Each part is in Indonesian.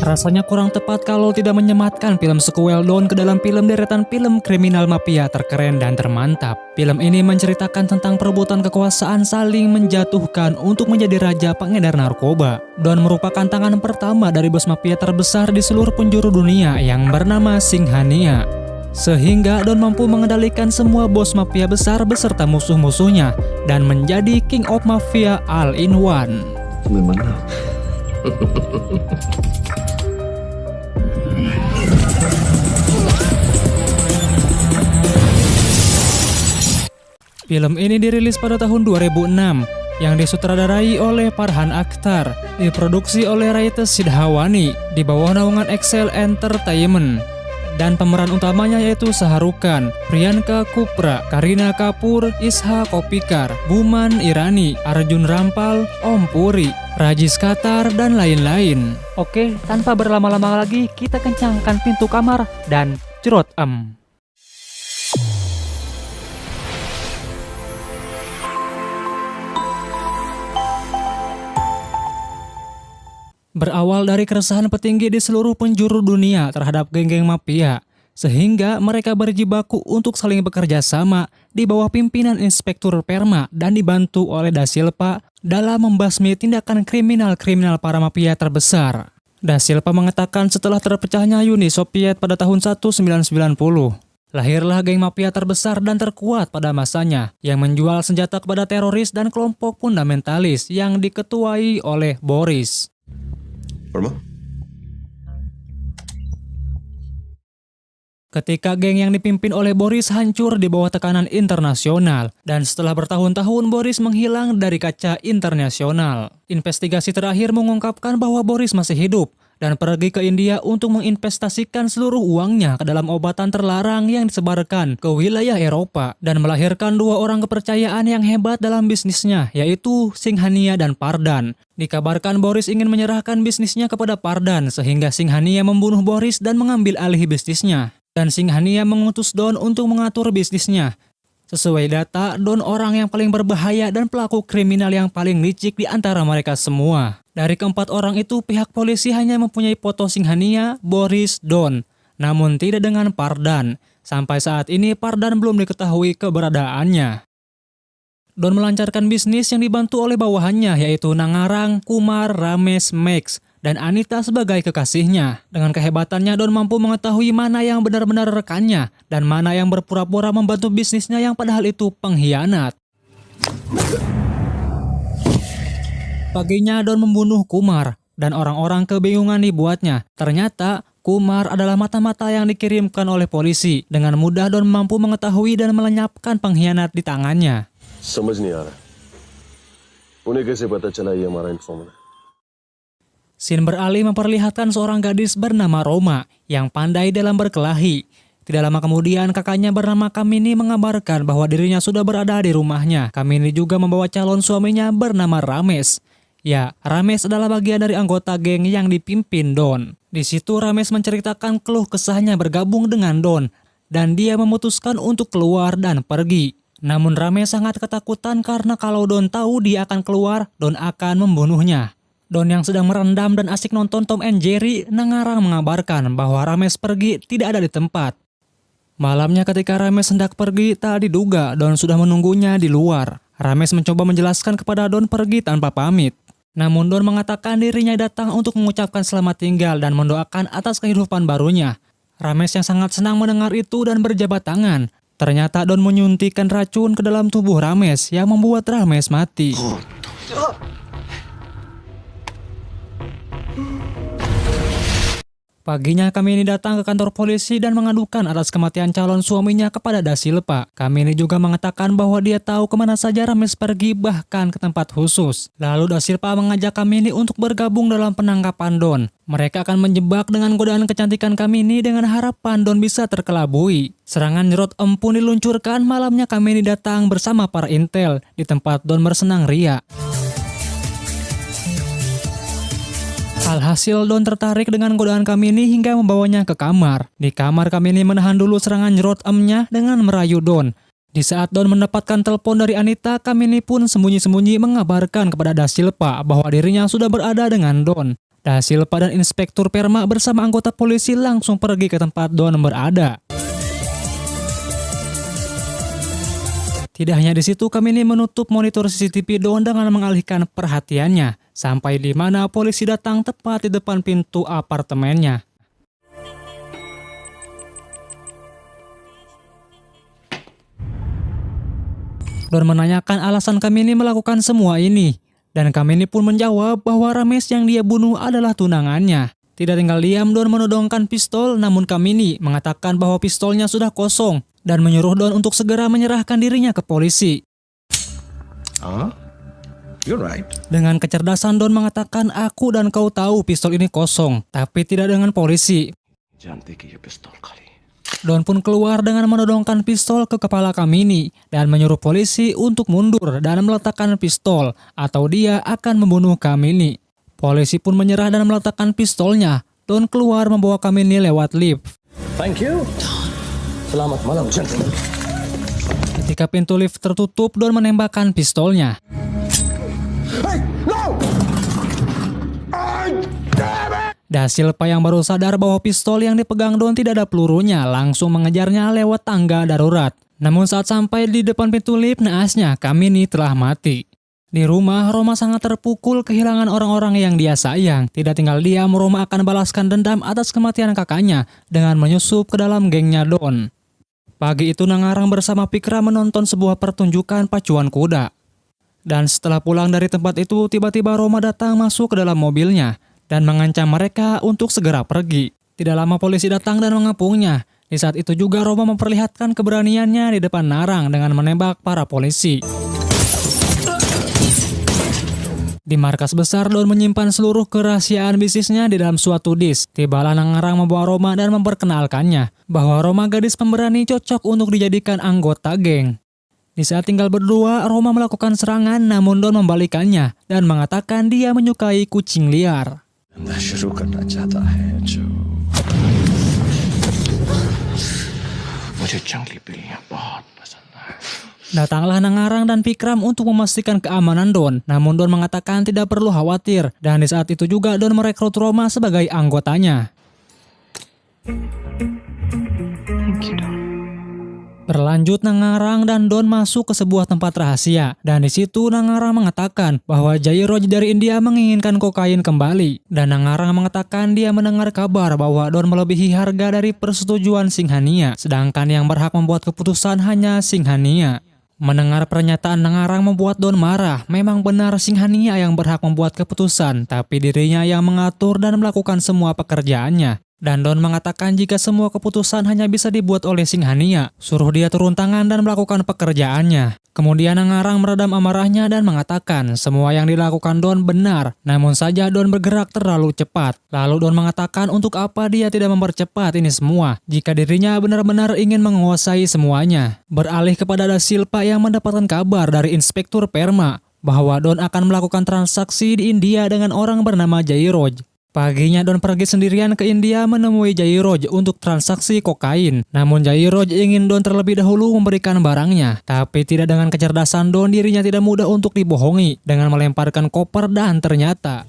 Rasanya kurang tepat kalau tidak menyematkan film sequel Don ke dalam film deretan film kriminal mafia terkeren dan termantap. Film ini menceritakan tentang perebutan kekuasaan saling menjatuhkan untuk menjadi raja pengedar narkoba. Don merupakan tangan pertama dari bos mafia terbesar di seluruh penjuru dunia yang bernama Singhania. Sehingga Don mampu mengendalikan semua bos mafia besar beserta musuh-musuhnya dan menjadi King of Mafia all-in-one. Memang. Film ini dirilis pada tahun 2006, yang disutradarai oleh Farhan Akhtar, diproduksi oleh Raita Sidhawani, di bawah naungan Excel Entertainment. Dan pemeran utamanya yaitu Shah Rukh Khan, Priyanka Chopra, Kareena Kapoor, Isha Kopikar, Boman Irani, Arjun Rampal, Om Puri, Rajesh Khattar, dan lain-lain. Oke, tanpa berlama-lama lagi, kita kencangkan pintu kamar dan cerot em. Berawal dari keresahan petinggi di seluruh penjuru dunia terhadap geng-geng mafia, sehingga mereka berjibaku untuk saling bekerja sama di bawah pimpinan Inspektur Perma dan dibantu oleh Da Silva dalam membasmi tindakan kriminal-kriminal para mafia terbesar. Da Silva mengatakan setelah terpecahnya Uni Soviet pada tahun 1990, lahirlah geng mafia terbesar dan terkuat pada masanya yang menjual senjata kepada teroris dan kelompok fundamentalis yang diketuai oleh Boris. Perma? Ketika geng yang dipimpin oleh Boris hancur di bawah tekanan internasional dan setelah bertahun-tahun Boris menghilang dari kaca internasional, investigasi terakhir mengungkapkan bahwa Boris masih hidup dan pergi ke India untuk menginvestasikan seluruh uangnya ke dalam obatan terlarang yang disebarkan ke wilayah Eropa dan melahirkan dua orang kepercayaan yang hebat dalam bisnisnya, yaitu Singhania dan Pardan. Dikabarkan Boris ingin menyerahkan bisnisnya kepada Pardan sehingga Singhania membunuh Boris dan mengambil alih bisnisnya. Dan Singhania mengutus Don untuk mengatur bisnisnya. Sesuai data, Don orang yang paling berbahaya dan pelaku kriminal yang paling licik di antara mereka semua. Dari keempat orang itu, pihak polisi hanya mempunyai foto Singhania, Boris, Don. Namun tidak dengan Pardan. Sampai saat ini Pardan belum diketahui keberadaannya. Don melancarkan bisnis yang dibantu oleh bawahannya yaitu Nangarang, Kumar, Ramesh, Max, dan Anita sebagai kekasihnya. Dengan kehebatannya, Don mampu mengetahui mana yang benar-benar rekannya dan mana yang berpura-pura membantu bisnisnya yang padahal itu pengkhianat. Paginya Don membunuh Kumar dan orang-orang kebingungan dibuatnya. Ternyata Kumar adalah mata-mata yang dikirimkan oleh polisi. Dengan mudah Don mampu mengetahui dan melenyapkan pengkhianat di tangannya. समझ नहीं आ रहा उन्हें कैसे पता चला ये हमारा इन्फॉर्मर है. Scene beralih memperlihatkan seorang gadis bernama Roma yang pandai dalam berkelahi. Tidak lama kemudian kakaknya bernama Kamini mengabarkan bahwa dirinya sudah berada di rumahnya. Kamini juga membawa calon suaminya bernama Ramesh. Ya, Ramesh adalah bagian dari anggota geng yang dipimpin Don. Di situ Ramesh menceritakan keluh kesahnya bergabung dengan Don dan dia memutuskan untuk keluar dan pergi. Namun Ramesh sangat ketakutan karena kalau Don tahu dia akan keluar, Don akan membunuhnya. Don yang sedang merendam dan asik nonton Tom and Jerry, Nangarang mengabarkan bahwa Ramesh pergi tidak ada di tempat. Malamnya ketika Ramesh hendak pergi, tak diduga Don sudah menunggunya di luar. Ramesh mencoba menjelaskan kepada Don pergi tanpa pamit. Namun Don mengatakan dirinya datang untuk mengucapkan selamat tinggal dan mendoakan atas kehidupan barunya. Ramesh yang sangat senang mendengar itu dan berjabat tangan. Ternyata Don menyuntikkan racun ke dalam tubuh Ramesh yang membuat Ramesh mati. Paginya Kamini datang ke kantor polisi dan mengadukan atas kematian calon suaminya kepada Da Silva. Kamini juga mengatakan bahwa dia tahu kemana saja Ramesh pergi, bahkan ke tempat khusus. Lalu Da Silva mengajak Kamini untuk bergabung dalam penangkapan Don. Mereka akan menjebak dengan godaan kecantikan Kamini dengan harapan Don bisa terkelabui. Serangan nyerot pun diluncurkan. Malamnya Kamini datang bersama para intel di tempat Don bersenang ria. Hal Alhasil Don tertarik dengan godaan Kamini hingga membawanya ke kamar. Di kamar Kamini menahan dulu serangan nyerot emnya dengan merayu Don. Di saat Don mendapatkan telepon dari Anita, Kamini pun sembunyi-sembunyi mengabarkan kepada Da Silva bahwa dirinya sudah berada dengan Don. Da Silva dan Inspektur Perma bersama anggota polisi langsung pergi ke tempat Don berada. Tidak hanya di situ, Kamini menutup monitor CCTV Don dengan mengalihkan perhatiannya, sampai di mana polisi datang tepat di depan pintu apartemennya. Don menanyakan alasan Kamini melakukan semua ini, dan Kamini pun menjawab bahwa Ramesh yang dia bunuh adalah tunangannya. Tidak tinggal diam, Don menodongkan pistol, namun Kamini mengatakan bahwa pistolnya sudah kosong dan menyuruh Don untuk segera menyerahkan dirinya ke polisi. You're right. Dengan kecerdasan Don mengatakan, aku dan kau tahu pistol ini kosong, tapi tidak dengan polisi. जानते कि ये पिस्तौल खाली है. Don pun keluar dengan menodongkan pistol ke kepala Kamini dan menyuruh polisi untuk mundur dan meletakkan pistol atau dia akan membunuh Kamini. Polisi pun menyerah dan meletakkan pistolnya. Don keluar membawa Kamini lewat lift. Thank you. Selamat malam, gentlemen. Ketika pintu lift tertutup, Don menembakkan pistolnya. Hey, no! Da Silva yang baru sadar bahwa pistol yang dipegang Don tidak ada pelurunya langsung mengejarnya lewat tangga darurat. Namun saat sampai di depan pintu lift, naasnya Kamini telah mati. Di rumah, Roma sangat terpukul kehilangan orang-orang yang dia sayang. Tidak tinggal diam, Roma akan balaskan dendam atas kematian kakaknya dengan menyusup ke dalam gengnya Don. Pagi itu Nangarang bersama Pikra menonton sebuah pertunjukan pacuan kuda. Dan setelah pulang dari tempat itu, tiba-tiba Roma datang masuk ke dalam mobilnya dan mengancam mereka untuk segera pergi. Tidak lama polisi datang dan mengepungnya. Di saat itu juga Roma memperlihatkan keberaniannya di depan Narang dengan menembak para polisi. Di markas besar, Don menyimpan seluruh kerahasiaan bisnisnya di dalam suatu disk. Tibalah Nangarang membawa Roma dan memperkenalkannya bahwa Roma gadis pemberani cocok untuk dijadikan anggota geng. Di saat tinggal berdua, Roma melakukan serangan namun Don membalikannya dan mengatakan dia menyukai kucing liar. शुरू करना चाहता है जो मुझे जंगली बिल्लियां बहुत पसंद है. Datanglah Nangarang dan Pikram untuk memastikan keamanan Don, namun Don mengatakan tidak perlu khawatir, dan di saat itu juga Don merekrut Roma sebagai anggotanya. Berlanjut, Nangarang dan Don masuk ke sebuah tempat rahasia, dan di situ Nangarang mengatakan bahwa Jairoj dari India menginginkan kokain kembali, dan Nangarang mengatakan dia mendengar kabar bahwa Don melebihi harga dari persetujuan Singhania, sedangkan yang berhak membuat keputusan hanya Singhania. Mendengar pernyataan Nangarang membuat Don marah. Memang benar Singhania yang berhak membuat keputusan, tapi dirinya yang mengatur dan melakukan semua pekerjaannya. Dan Don mengatakan jika semua keputusan hanya bisa dibuat oleh Singhania, suruh dia turun tangan dan melakukan pekerjaannya. Kemudian Nangarang meredam amarahnya dan mengatakan semua yang dilakukan Don benar, namun saja Don bergerak terlalu cepat. Lalu Don mengatakan untuk apa dia tidak mempercepat ini semua, jika dirinya benar-benar ingin menguasai semuanya. Beralih kepada Da Silva yang mendapatkan kabar dari Inspektur Perma bahwa Don akan melakukan transaksi di India dengan orang bernama Jairoj. Paginya Don pergi sendirian ke India menemui Jairoj untuk transaksi kokain. Namun Jairoj ingin Don terlebih dahulu memberikan barangnya. Tapi tidak dengan kecerdasan Don, dirinya tidak mudah untuk dibohongi dengan melemparkan koper dan ternyata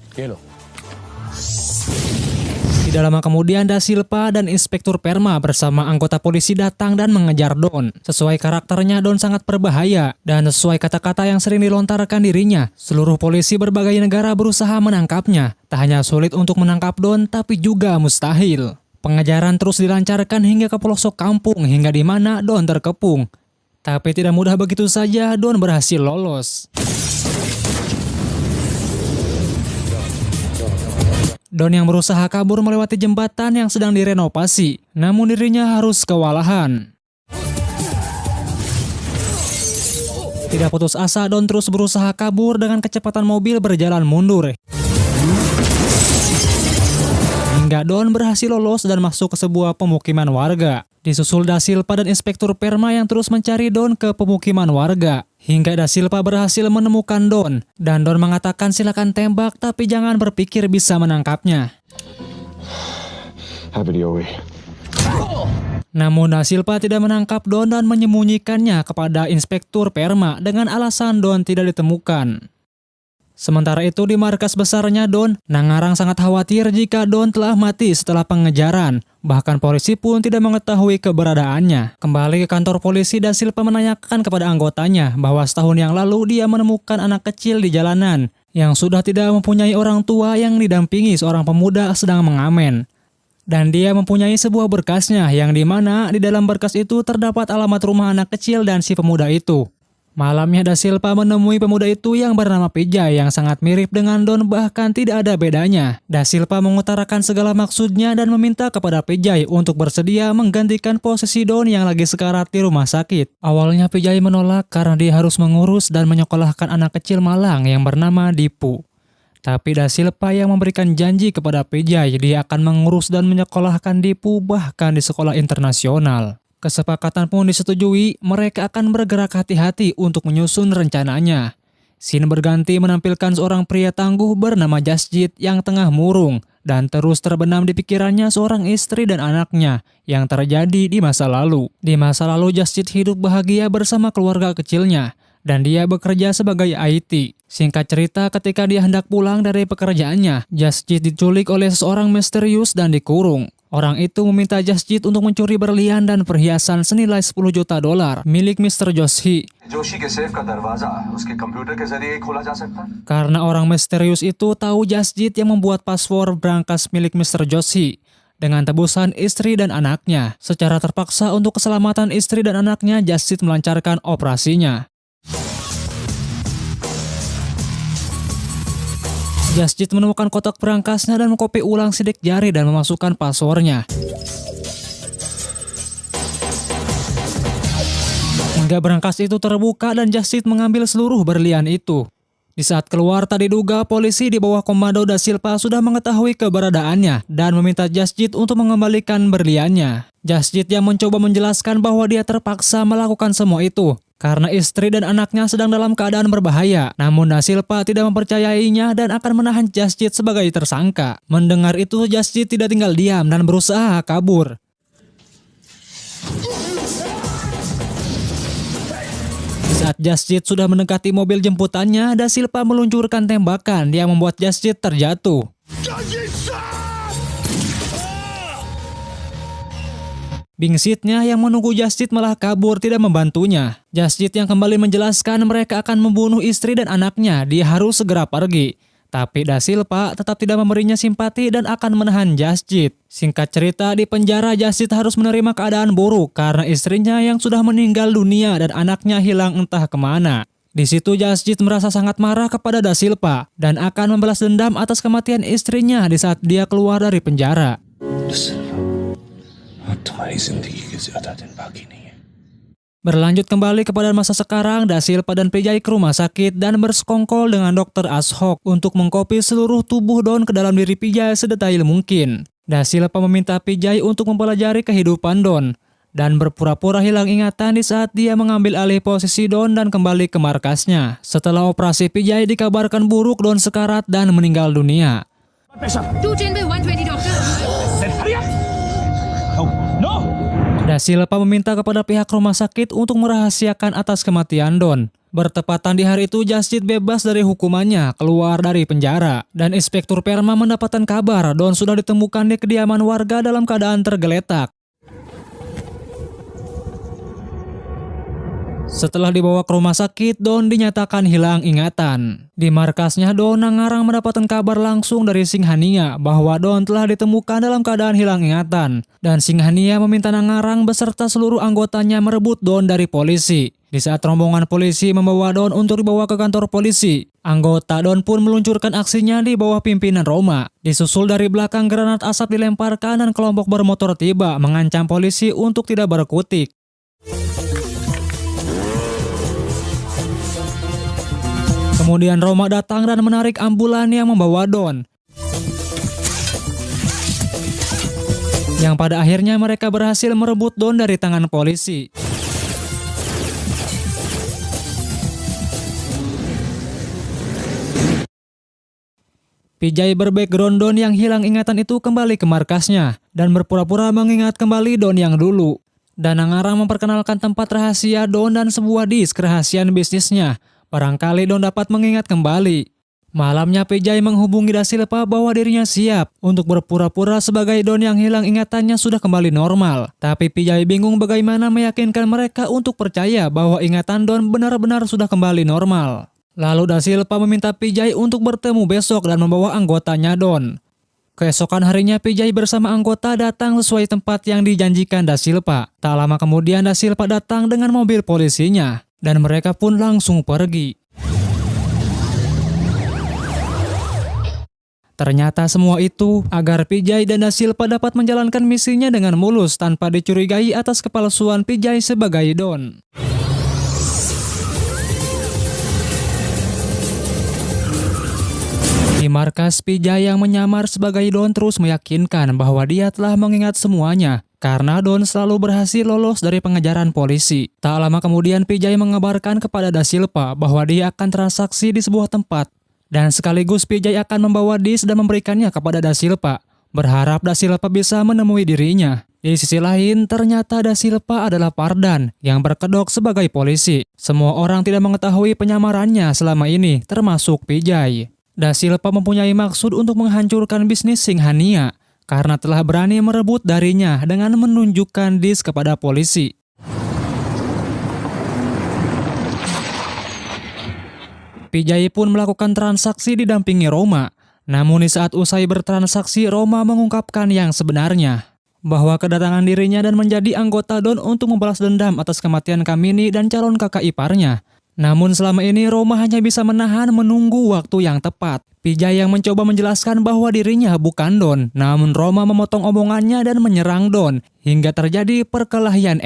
tidak lama kemudian Da Silva dan Inspektur Perma bersama anggota polisi datang dan mengejar Don. Sesuai karakternya, Don sangat berbahaya dan sesuai kata-kata yang sering dilontarkan dirinya, seluruh polisi berbagai negara berusaha menangkapnya. Tak hanya sulit untuk menangkap Don, tapi juga mustahil. Pengejaran terus dilancarkan hingga ke pelosok kampung hingga di mana Don terkepung. Tapi tidak mudah begitu saja Don berhasil lolos. Don yang berusaha kabur melewati jembatan yang sedang direnovasi, namun dirinya harus kewalahan. Tidak putus asa, Don terus berusaha kabur dengan kecepatan mobil berjalan mundur. Hingga Don berhasil lolos dan masuk ke sebuah pemukiman warga. Disusul Da Silva dan Inspektur Perma yang terus mencari Don ke pemukiman warga. Hingga Da Silva berhasil menemukan Don, dan Don mengatakan silakan tembak tapi jangan berpikir bisa menangkapnya. Happy away. Namun Da Silva tidak menangkap Don dan menyembunyikannya kepada Inspektur Perma dengan alasan Don tidak ditemukan. Sementara itu di markas besarnya Don, Nangarang sangat khawatir jika Don telah mati setelah pengejaran. Bahkan polisi pun tidak mengetahui keberadaannya. Kembali ke kantor polisi, Da Silva menanyakan kepada anggotanya bahwa setahun yang lalu dia menemukan anak kecil di jalanan yang sudah tidak mempunyai orang tua yang didampingi seorang pemuda sedang mengamen. Dan dia mempunyai sebuah berkasnya yang dimana di dalam berkas itu terdapat alamat rumah anak kecil dan si pemuda itu. Malamnya Da Silva menemui pemuda itu yang bernama Pijay yang sangat mirip dengan Don, bahkan tidak ada bedanya. Da Silva mengutarakan segala maksudnya dan meminta kepada Pijay untuk bersedia menggantikan posisi Don yang lagi sekarat di rumah sakit. Awalnya Pijay menolak karena dia harus mengurus dan menyekolahkan anak kecil malang yang bernama Dipu. Tapi Da Silva yang memberikan janji kepada Pijay dia akan mengurus dan menyekolahkan Dipu bahkan di sekolah internasional. Kesepakatan pun disetujui, mereka akan bergerak hati-hati untuk menyusun rencananya. Scene berganti menampilkan seorang pria tangguh bernama Jasjit yang tengah murung dan terus terbenam di pikirannya seorang istri dan anaknya yang terjadi di masa lalu. Di masa lalu Jasjit hidup bahagia bersama keluarga kecilnya dan dia bekerja sebagai IT. Singkat cerita, ketika dia hendak pulang dari pekerjaannya, Jasjit diculik oleh seorang misterius dan dikurung. Orang itu meminta Jasjit untuk mencuri berlian dan perhiasan senilai $10 juta milik Mr. Joshi. Karena orang misterius itu tahu Jasjit yang membuat password brankas milik Mr. Joshi dengan tebusan istri dan anaknya. Secara terpaksa untuk keselamatan istri dan anaknya, Jasjit melancarkan operasinya. Jasjit menemukan kotak berangkasnya dan mengkopi ulang sidik jari dan memasukkan passwordnya. Hingga berangkas itu terbuka dan Jasjit mengambil seluruh berlian itu. Di saat keluar, tak diduga polisi di bawah komando Da Silva sudah mengetahui keberadaannya dan meminta Jasjit untuk mengembalikan berliannya. Jasjit yang mencoba menjelaskan bahwa dia terpaksa melakukan semua itu karena istri dan anaknya sedang dalam keadaan berbahaya. Namun Da Silva tidak mempercayainya dan akan menahan Jasjit sebagai tersangka. Mendengar itu, Jasjit tidak tinggal diam dan berusaha kabur. Saat Jasjit sudah mendekati mobil jemputannya, Da Silva meluncurkan tembakan yang membuat Jasjit terjatuh. Bingsitnya yang menunggu Jasjit malah kabur tidak membantunya. Jasjit yang kembali menjelaskan mereka akan membunuh istri dan anaknya, dia harus segera pergi. Tapi Da Silva tetap tidak memberinya simpati dan akan menahan Jasjit. Singkat cerita, di penjara Jasjit harus menerima keadaan buruk karena istrinya yang sudah meninggal dunia dan anaknya hilang entah kemana. Di situ Jasjit merasa sangat marah kepada Da Silva dan akan membalas dendam atas kematian istrinya di saat dia keluar dari penjara. Berlanjut kembali kepada masa sekarang, Da Silva dan Pijay ke rumah sakit dan bersekongkol dengan Dr. Ashok untuk mengkopi seluruh tubuh Don ke dalam diri Pijay sedetail mungkin. Da Silva meminta Pijay untuk mempelajari kehidupan Don dan berpura-pura hilang ingatan di saat dia mengambil alih posisi Don dan kembali ke markasnya. Setelah operasi, Pijay dikabarkan buruk, Don sekarat dan meninggal dunia. 210/120 doctor. Da Silva meminta kepada pihak rumah sakit untuk merahasiakan atas kematian Don. Bertepatan di hari itu, Jasjit bebas dari hukumannya, keluar dari penjara. Dan Inspektur Perma mendapatkan kabar Don sudah ditemukan di kediaman warga dalam keadaan tergeletak. Setelah dibawa ke rumah sakit, Don dinyatakan hilang ingatan. Di markasnya, Don Nangarang mendapatkan kabar langsung dari Singhania bahwa Don telah ditemukan dalam keadaan hilang ingatan. Dan Singhania meminta Nangarang beserta seluruh anggotanya merebut Don dari polisi. Di saat rombongan polisi membawa Don untuk dibawa ke kantor polisi, anggota Don pun meluncurkan aksinya di bawah pimpinan Roma. Disusul dari belakang, granat asap dilemparkan dan kelompok bermotor tiba mengancam polisi untuk tidak berkutik. Kemudian Roma datang dan menarik ambulan yang membawa Don. Yang pada akhirnya mereka berhasil merebut Don dari tangan polisi. Vijay berbackground Don yang hilang ingatan itu kembali ke markasnya dan berpura-pura mengingat kembali Don yang dulu. Dan ngarang memperkenalkan tempat rahasia Don dan sebuah disk kerahasiaan bisnisnya. Barangkali Don dapat mengingat kembali. Malamnya Vijay menghubungi Da Silva bahwa dirinya siap untuk berpura-pura sebagai Don yang hilang ingatannya sudah kembali normal. Tapi Vijay bingung bagaimana meyakinkan mereka untuk percaya bahwa ingatan Don benar-benar sudah kembali normal. Lalu Da Silva meminta Vijay untuk bertemu besok dan membawa anggotanya Don. Keesokan harinya Vijay bersama anggota datang sesuai tempat yang dijanjikan Da Silva. Tak lama kemudian Da Silva datang dengan mobil polisinya dan mereka pun langsung pergi. Ternyata semua itu agar Vijay dan Da Silva dapat menjalankan misinya dengan mulus tanpa dicurigai atas kepalsuan Vijay sebagai Don. Di markas, Vijay yang menyamar sebagai Don terus meyakinkan bahwa dia telah mengingat semuanya karena Don selalu berhasil lolos dari pengejaran polisi. Tak lama kemudian Vijay mengabarkan kepada Da Silva bahwa dia akan transaksi di sebuah tempat. Dan sekaligus Vijay akan membawa disk dan memberikannya kepada Da Silva, berharap Da Silva bisa menemui dirinya. Di sisi lain, ternyata Da Silva adalah Pardan yang berkedok sebagai polisi. Semua orang tidak mengetahui penyamarannya selama ini, termasuk Vijay. Da Silva mempunyai maksud untuk menghancurkan bisnis Singhania karena telah berani merebut darinya dengan menunjukkan disk kepada polisi. Vijay pun melakukan transaksi didampingi Roma. Namun di saat usai bertransaksi, Roma mengungkapkan yang sebenarnya. Bahwa kedatangan dirinya dan menjadi anggota Don untuk membalas dendam atas kematian Kamini dan calon kakak iparnya. Namun selama ini Roma hanya bisa menahan menunggu waktu yang tepat. Vijay yang mencoba menjelaskan bahwa dirinya bukan Don. Namun Roma memotong omongannya dan menyerang Don. Hingga terjadi perkelahian.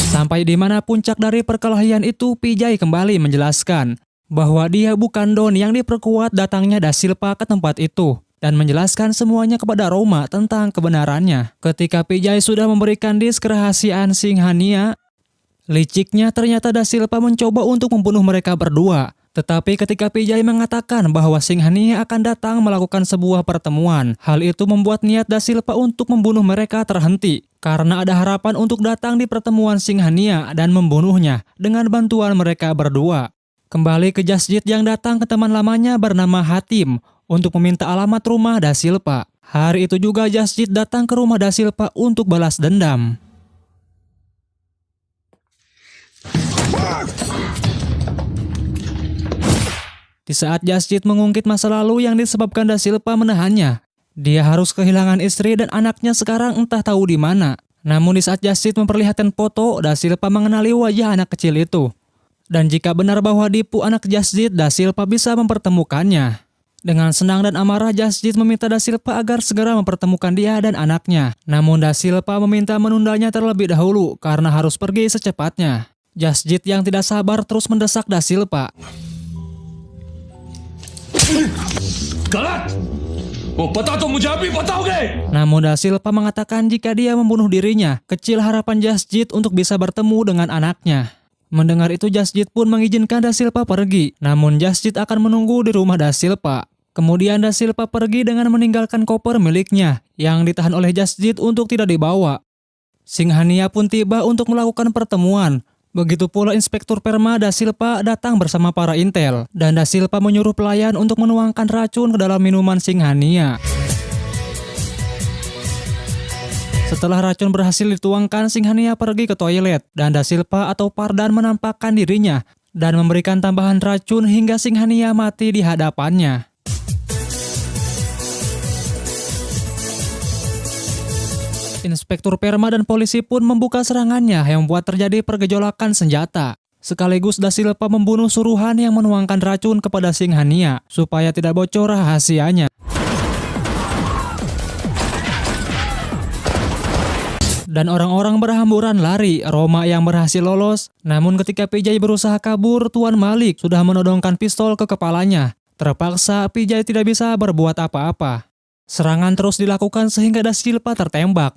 Sampai di mana puncak dari perkelahian itu, Vijay kembali menjelaskan bahwa dia bukan Don yang diperkuat datangnya Da Silva ke tempat itu dan menjelaskan semuanya kepada Roma tentang kebenarannya. Ketika Vijay sudah memberikan disk kerahasiaan Singhania, liciknya ternyata Da Silva mencoba untuk membunuh mereka berdua. Tetapi ketika Vijay mengatakan bahwa Singhania akan datang melakukan sebuah pertemuan, hal itu membuat niat Da Silva untuk membunuh mereka terhenti. Karena ada harapan untuk datang di pertemuan Singhania dan membunuhnya dengan bantuan mereka berdua. Kembali ke Jasjit yang datang ke teman lamanya bernama Hatim untuk meminta alamat rumah Da Silva. Hari itu juga Jasjit datang ke rumah Da Silva untuk balas dendam. Di saat Jasjit mengungkit masa lalu yang disebabkan Da Silva menahannya, dia harus kehilangan istri dan anaknya sekarang entah tahu di mana. Namun di saat Jasjit memperlihatkan foto, Da Silva mengenali wajah anak kecil itu. Dan jika benar bahwa Dipu anak Jasjit, Da Silva bisa mempertemukannya. Dengan senang dan amarah, Jasjit meminta Da Silva agar segera mempertemukan dia dan anaknya. Namun Da Silva meminta menundanya terlebih dahulu karena harus pergi secepatnya. Jasjit yang tidak sabar terus mendesak Da Silva. गलत वो पता तो मुझे अभी बताओगे Namun Da Silva mengatakan jika dia membunuh dirinya, kecil harapan Jasjit untuk bisa bertemu dengan anaknya. Mendengar itu Jasjit pun mengizinkan Da Silva pergi. Namun Jasjit akan menunggu di rumah Da Silva. Kemudian Da Silva pergi dengan meninggalkan koper miliknya yang ditahan oleh Jasjit untuk tidak dibawa. Singhania pun tiba untuk melakukan pertemuan. Begitu pula Inspektur Perma Da Silva datang bersama para intel dan Da Silva menyuruh pelayan untuk menuangkan racun ke dalam minuman Singhania. Setelah racun berhasil dituangkan, Singhania pergi ke toilet dan Da Silva atau Pardan menampakkan dirinya dan memberikan tambahan racun hingga Singhania mati di hadapannya. Inspektur Perma dan polisi pun membuka serangannya yang membuat terjadi pergejolakan senjata. Sekaligus Da Silva membunuh suruhan yang menuangkan racun kepada Singhania supaya tidak bocor rahasianya. Dan orang-orang berhamburan lari, Roma yang berhasil lolos. Namun ketika Vijay berusaha kabur, Tuan Malik sudah menodongkan pistol ke kepalanya. Terpaksa Vijay tidak bisa berbuat apa-apa. Serangan terus dilakukan sehingga Da Silva tertembak.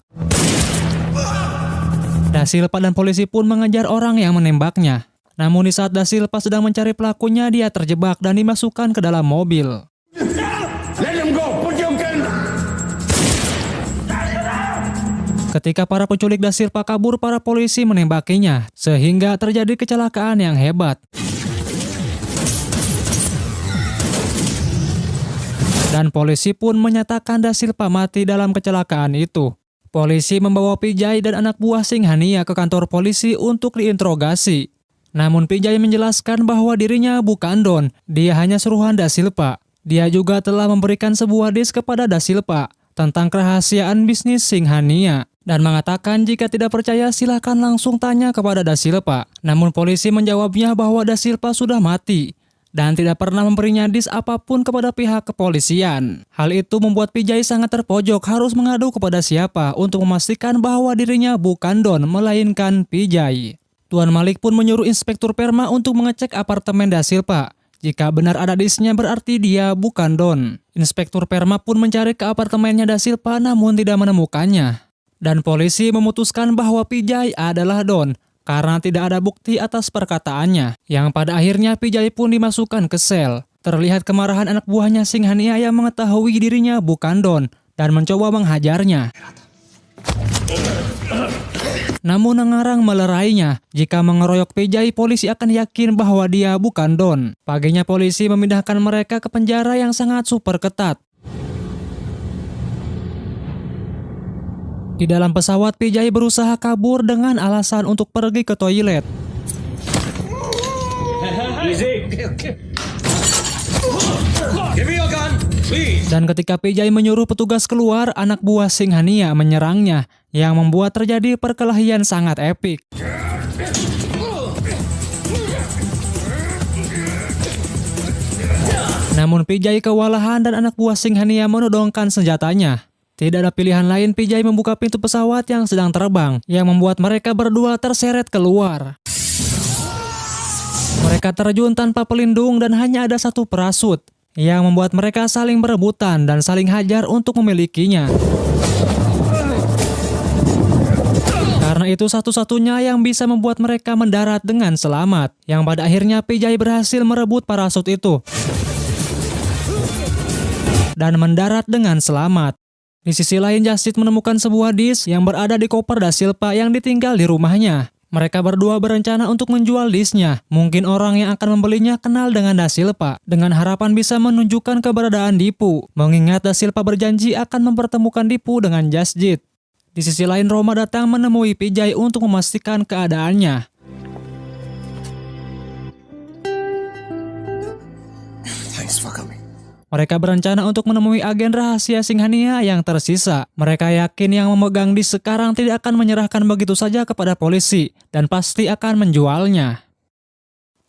Da Silva dan polisi pun mengejar orang yang menembaknya. Namun di saat Da Silva sedang mencari pelakunya, dia terjebak dan dimasukkan ke dalam mobil. Let him go. Put your gun. Ketika para penculik Da Silva kabur, para polisi menembakinya, sehingga terjadi kecelakaan yang hebat. Dan polisi pun menyatakan Da Silva mati dalam kecelakaan itu. Polisi membawa Pijay dan anak buah Singhania ke kantor polisi untuk diinterogasi. Namun Pijay menjelaskan bahwa dirinya bukan Don, dia hanya suruhan Da Silva. Dia juga telah memberikan sebuah disk kepada Da Silva tentang kerahasiaan bisnis Singhania dan mengatakan jika tidak percaya silakan langsung tanya kepada Da Silva. Namun polisi menjawabnya bahwa Da Silva sudah mati dan tidak pernah memberinya disk apapun kepada pihak kepolisian. Hal itu membuat Pijay sangat terpojok, harus mengadu kepada siapa untuk memastikan bahwa dirinya bukan Don melainkan Pijay. Tuan Malik pun menyuruh Inspektur Perma untuk mengecek apartemen Da Silva. Jika benar ada disknya berarti dia bukan Don. Inspektur Perma pun mencari ke apartemennya Da Silva namun tidak menemukannya. Dan polisi memutuskan bahwa Pijay adalah Don karena tidak ada bukti atas perkataannya, yang pada akhirnya Pijay pun dimasukkan ke sel. Terlihat kemarahan anak buahnya Singhania yang mengetahui dirinya bukan Don dan mencoba menghajarnya. Namun Ngarang melerainya. Jika mengeroyok Pijay, polisi akan yakin bahwa dia bukan Don. Paginya polisi memindahkan mereka ke penjara yang sangat super ketat. Di dalam pesawat, Pijay berusaha kabur dengan alasan untuk pergi ke toilet. Easy. Give me your gun, please. Dan ketika Pijay menyuruh petugas keluar, anak buah Singhania menyerangnya, yang membuat terjadi perkelahian sangat epik. Namun Pijay kewalahan dan anak buah Singhania menodongkan senjatanya. Tidak ada pilihan lain, Pijay membuka pintu pesawat yang sedang terbang, yang membuat mereka berdua terseret keluar. Mereka terjun tanpa pelindung dan hanya ada satu parasut, yang membuat mereka saling berebutan dan saling hajar untuk memilikinya. Karena itu satu-satunya yang bisa membuat mereka mendarat dengan selamat, yang pada akhirnya Pijay berhasil merebut parasut itu dan mendarat dengan selamat. Di sisi lain, Jasjit menemukan sebuah disk yang berada di koper Da Silva yang ditinggal di rumahnya. Mereka berdua berencana untuk menjual disknya. Mungkin orang yang akan membelinya kenal dengan Da Silva, dengan harapan bisa menunjukkan keberadaan Dipu. Mengingat Da Silva berjanji akan mempertemukan Dipu dengan Jasjit. Di sisi lain, Roma datang menemui Pijay untuk memastikan keadaannya. Thanks for coming. Mereka berencana untuk menemui agen rahasia Singhania yang tersisa. Mereka yakin yang memegang disk sekarang tidak akan menyerahkan begitu saja kepada polisi dan pasti akan menjualnya.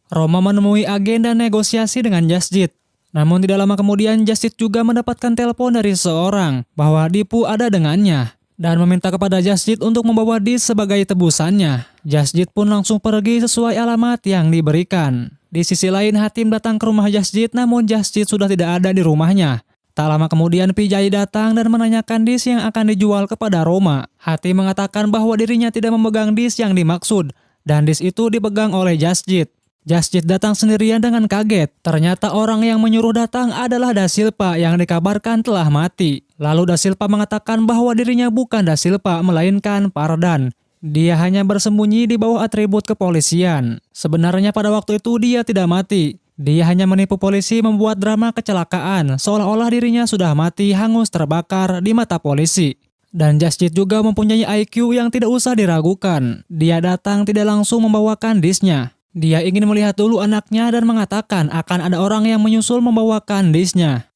Roma menemui agen dan negosiasi dengan Jasjit. Namun tidak lama kemudian Jasjit juga mendapatkan telepon dari seseorang bahwa Dipu ada dengannya dan meminta kepada Jasjit untuk membawa disk sebagai tebusannya. Jasjit pun langsung pergi sesuai alamat yang diberikan. Di sisi lain, Hatim datang ke rumah Jasjit, namun Jasjit sudah tidak ada di rumahnya. Tak lama kemudian Pijay datang dan menanyakan disk yang akan dijual kepada Roma. Hatim mengatakan bahwa dirinya tidak memegang disk yang dimaksud, dan disk itu dipegang oleh Jasjit. Jasjit datang sendirian dengan kaget. Ternyata orang yang menyuruh datang adalah Da Silva yang dikabarkan telah mati. Lalu Da Silva mengatakan bahwa dirinya bukan Da Silva, melainkan Pardan. Dia hanya bersembunyi di bawah atribut kepolisian. Sebenarnya pada waktu itu dia tidak mati. Dia hanya menipu polisi membuat drama kecelakaan, seolah-olah dirinya sudah mati hangus terbakar di mata polisi. Dan Jasjit juga mempunyai IQ yang tidak usah diragukan. Dia datang tidak langsung membawakan disknya. Dia ingin melihat dulu anaknya dan mengatakan akan ada orang yang menyusul membawakan disknya.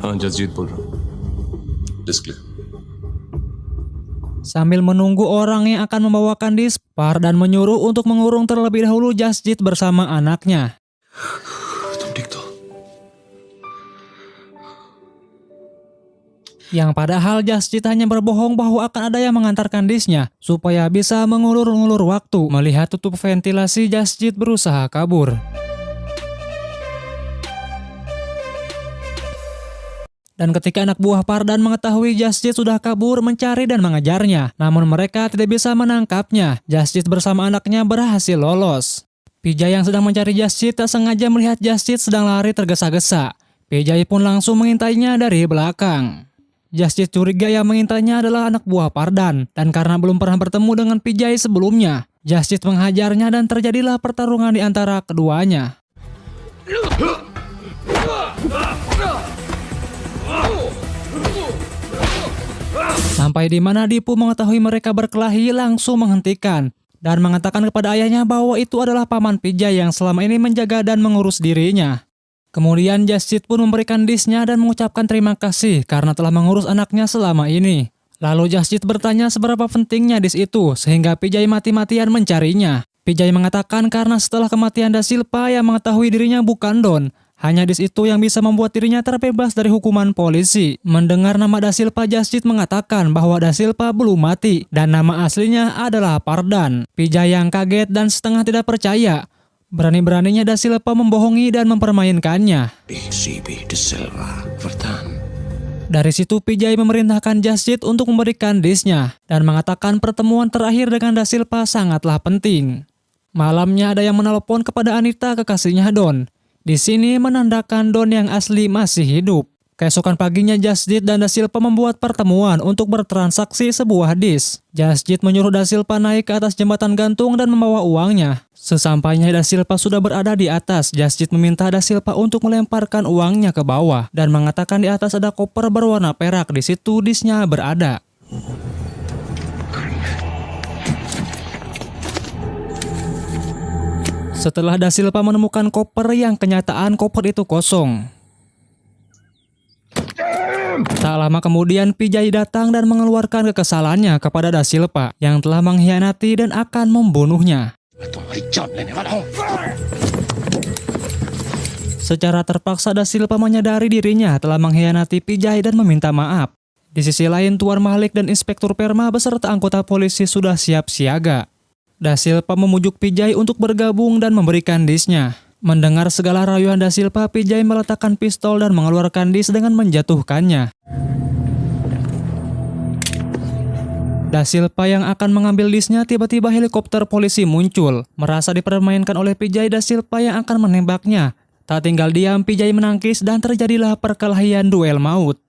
Jasjit बोल रहा हूं. Disk clear. Sambil menunggu orang yang akan membawakan disk, Pardan menyuruh untuk mengurung terlebih dahulu Jasjit bersama anaknya. Yang padahal Jasjit hanya berbohong bahwa akan ada yang mengantarkan disknya supaya bisa mengulur-ngulur waktu. Melihat tutup ventilasi, Jasjit berusaha kabur. Dan ketika anak buah Pardan mengetahui Jasjit sudah kabur, mencari dan mengejarnya. Namun mereka tidak bisa menangkapnya. Jasjit bersama anaknya berhasil lolos. Pijay yang sedang mencari Just Cit tak sengaja melihat Just Cit sedang lari tergesa-gesa. Pijay pun langsung mengintainya dari belakang. Just Cit curiga yang mengintainya adalah anak buah Pardan, dan karena belum pernah bertemu dengan Pijay sebelumnya, Just Cit menghajarnya dan terjadilah pertarungan di antara keduanya. Sampai di mana Dipu mengetahui mereka berkelahi langsung menghentikan dan mengatakan kepada ayahnya bahwa itu adalah paman Pijay yang selama ini menjaga dan mengurus dirinya. Kemudian Just Cit pun memberikan disnya dan mengucapkan terima kasih karena telah mengurus anaknya selama ini. Lalu Just Cit bertanya seberapa pentingnya dis itu sehingga Pijay mati-matian mencarinya. Pijay mengatakan karena setelah kematian Da Silva yang mengetahui dirinya bukan Don. Hanya dis itu yang bisa membuat dirinya terbebas dari hukuman polisi. Mendengar nama Da Silva, Just Cit mengatakan bahwa Da Silva belum mati dan nama aslinya adalah Pardan. Pijay yang kaget dan setengah tidak percaya. Berani-beraninya Da Silva membohongi dan mempermainkannya. Dari situ Pijay memerintahkan Just Cit untuk memberikan disnya dan mengatakan pertemuan terakhir dengan Da Silva sangatlah penting. Malamnya ada yang menelpon kepada Anita, kekasihnya Don. Di sini menandakan Don yang asli masih hidup. Keesokan paginya Just Cit dan Da Silva membuat pertemuan untuk bertransaksi sebuah dis. Just Cit menyuruh Da Silva naik ke atas jembatan gantung dan membawa uangnya. Sesampainya Da Silva sudah berada di atas, Just Cit meminta Da Silva untuk melemparkan uangnya ke bawah dan mengatakan di atas ada koper berwarna perak. Di situ disnya berada. Setelah Da Silva menemukan koper yang kenyataan koper itu kosong. Tak lama kemudian Pijay datang dan mengeluarkan kekesalannya kepada Da Silva yang telah mengkhianati dan akan membunuhnya. Secara terpaksa Da Silva menyadari dirinya telah mengkhianati Pijay dan meminta maaf. Di sisi lain Tuan Malik dan Inspektur Perma beserta anggota polisi sudah siap siaga. Da Silva memujuk Pijay untuk bergabung dan memberikan disnya. Mendengar segala rayuan Da Silva, Pijay meletakkan pistol dan mengeluarkan dis dengan menjatuhkannya. Da Silva yang akan mengambil disnya, tiba-tiba helikopter polisi muncul. Merasa dipermainkan oleh Pijay, Da Silva yang akan menembaknya. Tak tinggal diam, Pijay menangkis dan terjadilah perkelahian duel maut.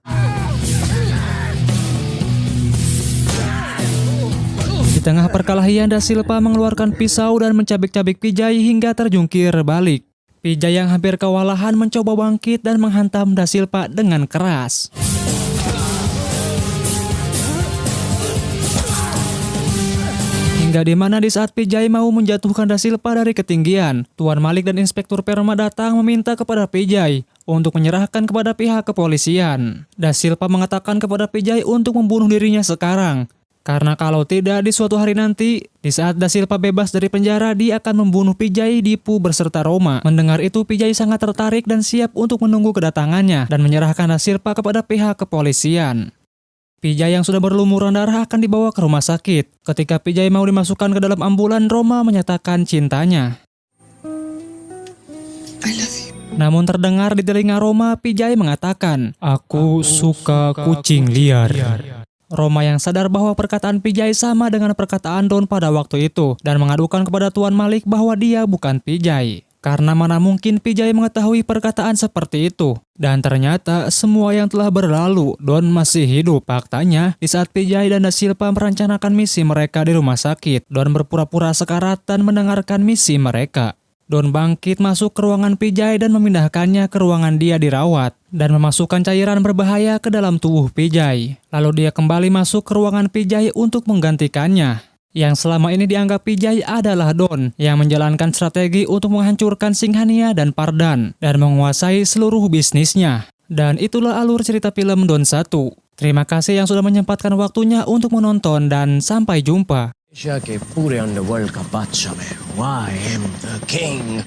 Di tengah perkelahian, Da Silva mengeluarkan pisau dan mencabik-cabik Pijay hingga terjungkir balik. Pijay yang hampir kewalahan mencoba bangkit dan menghantam Da Silva dengan keras. Hingga di mana di saat Pijay mau menjatuhkan Da Silva dari ketinggian, Tuan Malik dan Inspektur Perma datang meminta kepada Pijay untuk menyerahkan kepada pihak kepolisian. Da Silva mengatakan kepada Pijay untuk membunuh dirinya sekarang. Karena kalau tidak di suatu hari nanti, di saat Da Silva bebas dari penjara, dia akan membunuh Pijay, Dipu beserta Roma. Mendengar itu Pijay sangat tertarik dan siap untuk menunggu kedatangannya dan menyerahkan Da Silva kepada pihak kepolisian. Pijay yang sudah berlumuran darah akan dibawa ke rumah sakit. Ketika Pijay mau dimasukkan ke dalam ambulan, Roma menyatakan cintanya. I love you. Namun terdengar di telinga Roma, Pijay mengatakan, "Aku suka kucing liar." Roma yang sadar bahwa perkataan Pijay sama dengan perkataan Don pada waktu itu dan mengadukan kepada Tuan Malik bahwa dia bukan Pijay. Karena mana mungkin Pijay mengetahui perkataan seperti itu. Dan ternyata semua yang telah berlalu, Don masih hidup. Faktanya, di saat Pijay dan Da Silva merencanakan misi mereka di rumah sakit, Don berpura-pura sekarat dan mendengarkan misi mereka. Don bangkit masuk ke ruangan Pijay dan memindahkannya ke ruangan dia dirawat dan memasukkan cairan berbahaya ke dalam tubuh Pijay. Lalu dia kembali masuk ke ruangan Pijay untuk menggantikannya. Yang selama ini dianggap Pijay adalah Don yang menjalankan strategi untuk menghancurkan Singhania dan Pardan dan menguasai seluruh bisnisnya. Dan itulah alur cerita film Don 1. Terima kasih yang sudah menyempatkan waktunya untuk menonton dan sampai jumpa. कि पूरे अंडरवर्ल्ड का बादशाह मैं, I am the king.